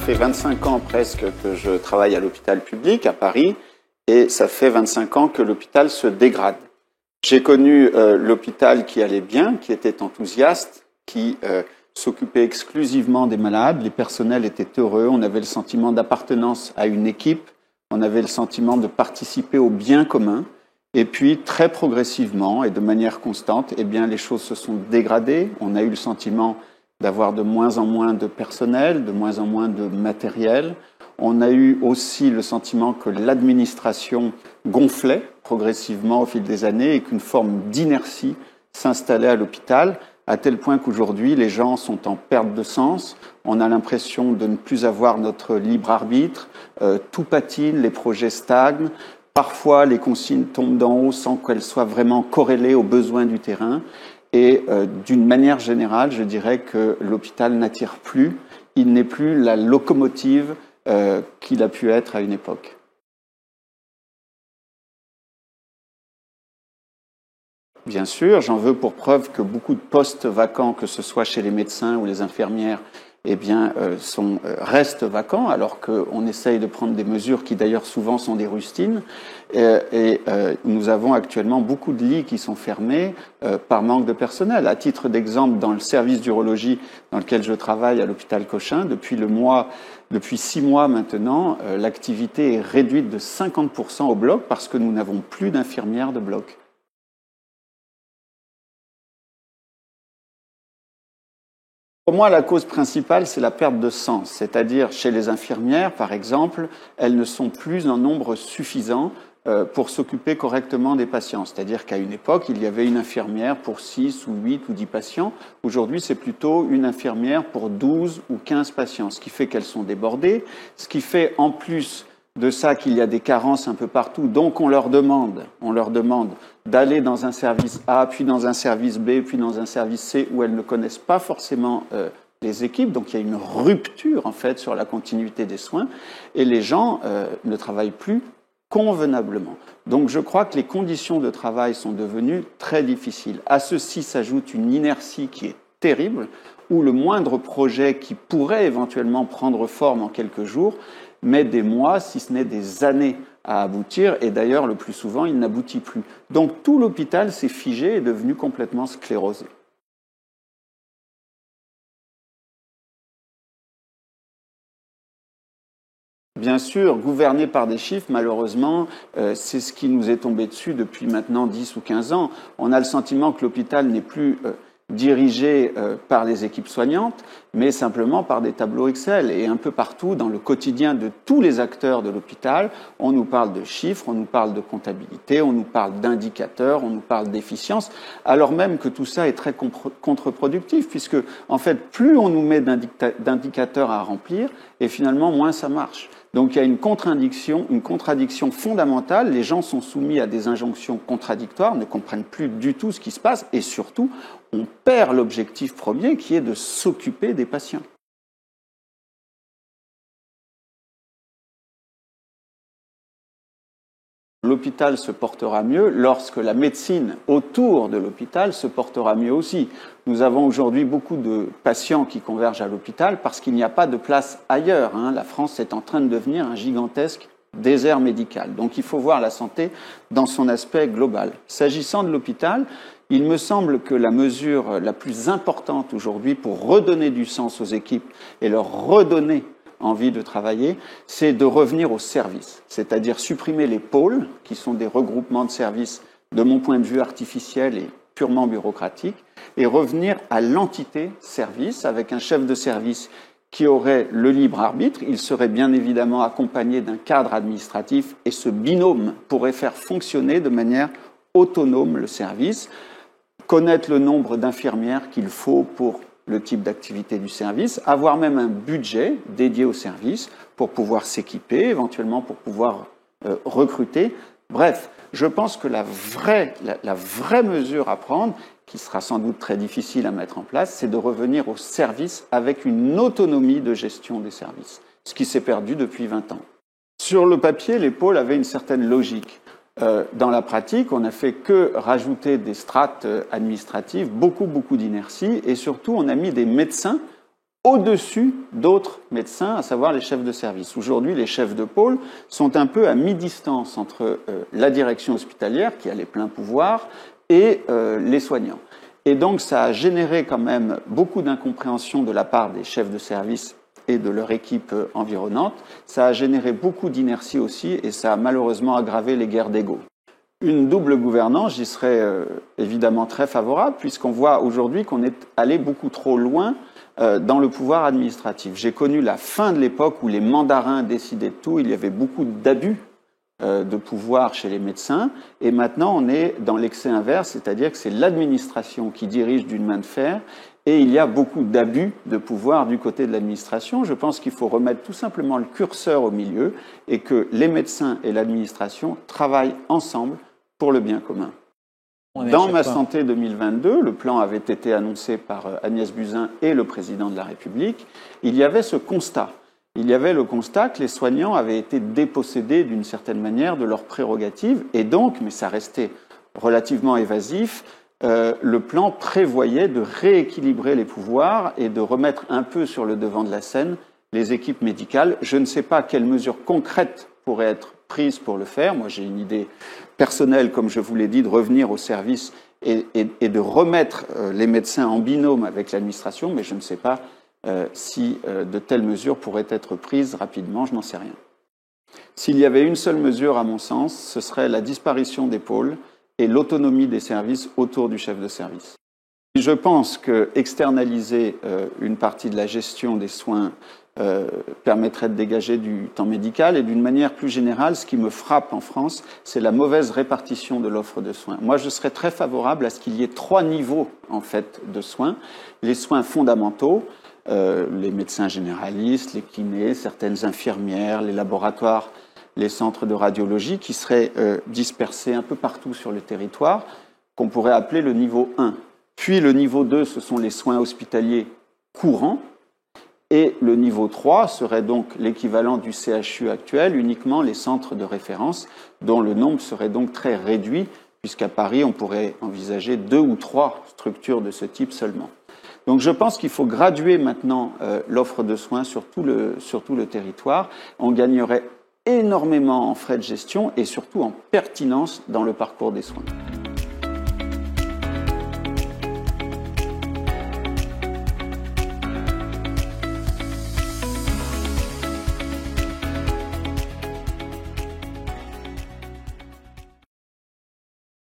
fait 25 ans presque que je travaille à l'hôpital public à Paris et ça fait 25 ans que l'hôpital se dégrade. J'ai connu l'hôpital qui allait bien, qui était enthousiaste, qui s'occupait exclusivement des malades, les personnels étaient heureux, on avait le sentiment d'appartenance à une équipe, on avait le sentiment de participer au bien commun. Et puis, très progressivement et de manière constante, eh bien, les choses se sont dégradées. On a eu le sentiment d'avoir de moins en moins de personnel, de moins en moins de matériel. On a eu aussi le sentiment que l'administration gonflait progressivement au fil des années et qu'une forme d'inertie s'installait à l'hôpital, à tel point qu'aujourd'hui, les gens sont en perte de sens. On a l'impression de ne plus avoir notre libre arbitre. Tout patine, les projets stagnent. Parfois, les consignes tombent d'en haut sans qu'elles soient vraiment corrélées aux besoins du terrain. Et d'une manière générale, je dirais que l'hôpital n'attire plus. Il n'est plus la locomotive qu'il a pu être à une époque. Bien sûr, j'en veux pour preuve que beaucoup de postes vacants, que ce soit chez les médecins ou les infirmières, eh bien, restent vacants, alors qu'on essaye de prendre des mesures qui d'ailleurs souvent sont des rustines. Nous avons actuellement beaucoup de lits qui sont fermés par manque de personnel. À titre d'exemple, dans le service d'urologie dans lequel je travaille à l'hôpital Cochin, depuis 6 mois maintenant, l'activité est réduite de 50% au bloc parce que nous n'avons plus d'infirmières de bloc. Pour moi, la cause principale, c'est la perte de sens. C'est-à-dire, chez les infirmières, par exemple, elles ne sont plus en nombre suffisant pour s'occuper correctement des patients. C'est-à-dire qu'à une époque, il y avait une infirmière pour 6 ou 8 ou 10 patients. Aujourd'hui, c'est plutôt une infirmière pour 12 ou 15 patients, ce qui fait qu'elles sont débordées, ce qui fait en plus de ça qu'il y a des carences un peu partout. Donc on leur demande d'aller dans un service A, puis dans un service B, puis dans un service C, où elles ne connaissent pas forcément les équipes. Donc il y a une rupture en fait sur la continuité des soins, et les gens ne travaillent plus convenablement. Donc je crois que les conditions de travail sont devenues très difficiles. À ceci s'ajoute une inertie qui est terrible, où le moindre projet qui pourrait éventuellement prendre forme en quelques jours met des mois, si ce n'est des années, à aboutir, et d'ailleurs, le plus souvent, il n'aboutit plus. Donc tout l'hôpital s'est figé et est devenu complètement sclérosé. Bien sûr, gouverné par des chiffres, malheureusement, c'est ce qui nous est tombé dessus depuis maintenant 10 ou 15 ans. On a le sentiment que l'hôpital n'est plus dirigé par les équipes soignantes, mais simplement par des tableaux Excel. Et un peu partout, dans le quotidien de tous les acteurs de l'hôpital, on nous parle de chiffres, on nous parle de comptabilité, on nous parle d'indicateurs, on nous parle d'efficience, alors même que tout ça est très contre-productif, puisque, en fait, plus on nous met d'indicateurs à remplir, et finalement, moins ça marche. Donc il y a une contradiction fondamentale. Les gens sont soumis à des injonctions contradictoires, ne comprennent plus du tout ce qui se passe, et surtout, on perd l'objectif premier qui est de s'occuper des patients. L'hôpital se portera mieux lorsque la médecine autour de l'hôpital se portera mieux aussi. Nous avons aujourd'hui beaucoup de patients qui convergent à l'hôpital parce qu'il n'y a pas de place ailleurs. La France est en train de devenir un gigantesque désert médical. Donc il faut voir la santé dans son aspect global. S'agissant de l'hôpital, il me semble que la mesure la plus importante aujourd'hui pour redonner du sens aux équipes et leur redonner envie de travailler, c'est de revenir au service, c'est-à-dire supprimer les pôles, qui sont des regroupements de services, de mon point de vue artificiels et purement bureaucratiques, et revenir à l'entité service, avec un chef de service qui aurait le libre arbitre. Il serait bien évidemment accompagné d'un cadre administratif, et ce binôme pourrait faire fonctionner de manière autonome le service, connaître le nombre d'infirmières qu'il faut pour le type d'activité du service, avoir même un budget dédié au service pour pouvoir s'équiper, éventuellement pour pouvoir recruter. Bref, je pense que la vraie mesure à prendre, qui sera sans doute très difficile à mettre en place, c'est de revenir au service avec une autonomie de gestion des services, ce qui s'est perdu depuis 20 ans. Sur le papier, les pôles avaient une certaine logique. Dans la pratique, on n'a fait que rajouter des strates administratives, beaucoup d'inertie, et surtout on a mis des médecins au-dessus d'autres médecins, à savoir les chefs de service. Aujourd'hui, les chefs de pôle sont un peu à mi-distance entre la direction hospitalière, qui a les pleins pouvoirs, et les soignants. Et donc, ça a généré quand même beaucoup d'incompréhension de la part des chefs de service et de leur équipe environnante. Ça a généré beaucoup d'inertie aussi, et ça a malheureusement aggravé les guerres d'ego. Une double gouvernance, j'y serais évidemment très favorable, puisqu'on voit aujourd'hui qu'on est allé beaucoup trop loin dans le pouvoir administratif. J'ai connu la fin de l'époque où les mandarins décidaient de tout, il y avait beaucoup d'abus de pouvoir chez les médecins, et maintenant on est dans l'excès inverse, c'est-à-dire que c'est l'administration qui dirige d'une main de fer, et il y a beaucoup d'abus de pouvoir du côté de l'administration. Je pense qu'il faut remettre tout simplement le curseur au milieu, et que les médecins et l'administration travaillent ensemble pour le bien commun. Dans Ma Santé 2022, le plan avait été annoncé par Agnès Buzyn et le président de la République. Il y avait ce constat. Il y avait le constat que les soignants avaient été dépossédés d'une certaine manière de leurs prérogatives. Et donc, mais ça restait relativement évasif, le plan prévoyait de rééquilibrer les pouvoirs et de remettre un peu sur le devant de la scène les équipes médicales. Je ne sais pas quelles mesures concrètes pourraient être prises pour le faire. Moi, j'ai une idée personnelle, comme je vous l'ai dit, de revenir au service et de remettre les médecins en binôme avec l'administration, mais je ne sais pas si de telles mesures pourraient être prises rapidement, je n'en sais rien. S'il y avait une seule mesure, à mon sens, ce serait la disparition des pôles et l'autonomie des services autour du chef de service. Je pense que externaliser une partie de la gestion des soins permettrait de dégager du temps médical, et d'une manière plus générale, ce qui me frappe en France, c'est la mauvaise répartition de l'offre de soins. Moi, je serais très favorable à ce qu'il y ait 3 niveaux en fait de soins. Les soins fondamentaux, les médecins généralistes, les kinés, certaines infirmières, les laboratoires, les centres de radiologie qui seraient dispersés un peu partout sur le territoire, qu'on pourrait appeler le niveau 1. Puis le niveau 2, ce sont les soins hospitaliers courants. Et le niveau 3 serait donc l'équivalent du CHU actuel, uniquement les centres de référence, dont le nombre serait donc très réduit, puisqu'à Paris, on pourrait envisager 2 ou 3 structures de ce type seulement. Donc je pense qu'il faut graduer maintenant l'offre de soins sur tout le territoire. On gagnerait énormément en frais de gestion et surtout en pertinence dans le parcours des soins.